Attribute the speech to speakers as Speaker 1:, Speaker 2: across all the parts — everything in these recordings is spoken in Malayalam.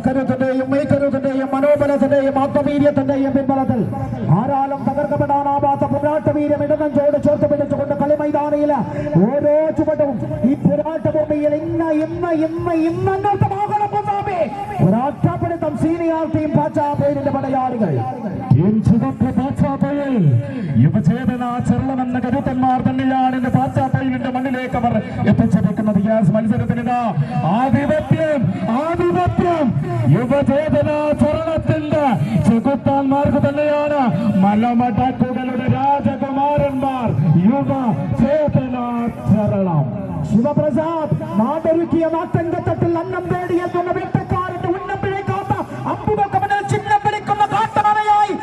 Speaker 1: കരുത്തിന്റെയും മെയ്ക്കരുത്തിന്റെയും മനോബലത്തിന്റെയും ആത്മവീര്യത്തിന്റെയും പിൻബലത്തിൽ ആരാലും തകർക്കപ്പെടാനാവാത്ത പോരാട്ടവീര്യം ഇടനെഞ്ചോട് ചേർത്ത് പിടിച്ചുകൊണ്ട് കളിമൈതാനിയിൽ ഓരോ ചുവടും ഈ പോരാട്ടഭൂമിയിൽ പോരാട്ടപ്പെടുത്തും സീനിയർ ടീം പാച്ചാപ്പേരിന്റെ പടയാളികൾ. യുവചേതന ചെറുളമെന്ന കരുത്തന്മാർ തന്നെയാണ് ഇന്ന് പാച്ചാപ്പയിലിന്റെ മണ്ണിലേക്ക് അവർ എത്തിച്ചേക്കുന്നത്. ഗ്യാസ് മത്സരത്തിന് ആധിപത്യം യുവചേതന ചെറുളത്തിന്റെ ചെകുത്താന്മാർക്ക് തന്നെയാണ്. മലമടക്കുകളുടെ രാജകുമാരന്മാർ യുവചേതന ചെറുളം. ശിവപ്രസാദ് നാടൊരുക്കിയ നാട്ടങ്കത്തട്ടിൽ അന്നം തേടിയെത്തുന്ന വീട്ടക്കാരന്റെ ഉന്നം പിഴക്കാത്ത അമ്പുകൾക്ക് ചിഹ്നം പിടിക്കുന്ന കാട്ടമനയായി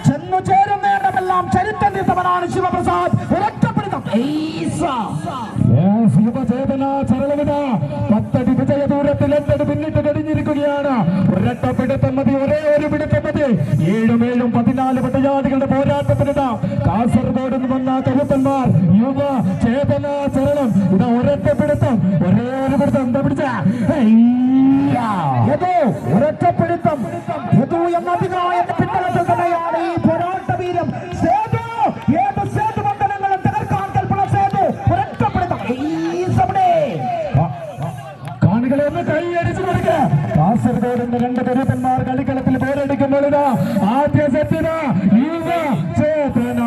Speaker 1: ചെന്നു ചേരുന്നേടമെല്ലാം ചരിത്രനിത്തവനാണ് ശിവപ്രസാദ്. യുവചേതന ചരളവിത 10 അടി വിജയ ദൂരത്തിൽ 8 അടി പിന്നിട്ട് കഴിഞ്ഞിരിക്കുകയാണ്. ഒരൊറ്റ പിടുത്തം മതി, ഒരേ ഒരു പിടുത്തം മതി. 7 14 പട്ടയാളികളുടെ പോരാട്ടത്തിനിട കാസർഗോഡ് നിന്ന് വന്ന കരുത്തന്മാർ യുവചേതന ചരളം ഇതാ ഒരൊറ്റ പിടുത്തം, ഒരേ ഒരു പിടുത്തം. എന്താ പിടിച്ച ഒരൊറ്റ പിടുത്തം എന്ന അധികാരത്തിന്റെ പിൻബലത്തിൽ തന്നെയാണ് ഈ പോരാട്ട വീരം. ഏത് സേതു ബന്ധനങ്ങളും തകർക്കാൻ കൽപ്പന സേതു ഒരൊറ്റ പിടുത്തം. കാണികളെ ഒന്ന് കൈയടിച്ചു കൊടുക്കുക. കാസർഗോഡ് നിന്ന് 2 കരുത്തന്മാർ കളിക്കളത്തിൽ പോരടിക്കുമ്പോൾ ആദ്യ സെറ്റിന യുവചേതന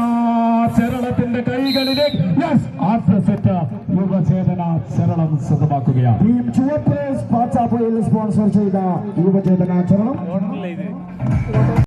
Speaker 1: ചെറളത്തിന്റെ കൈകളിലേക്ക് ആദ്യ സെറ്റ് യുവചേതന ചെറളം സ്വന്തമാക്കുകയാണ്. ടീം ചുവപ്പ് പാച്ചാപ്പയിൽ സ്പോൺസർ ചെയ്ത യുവചേതന ചെറളം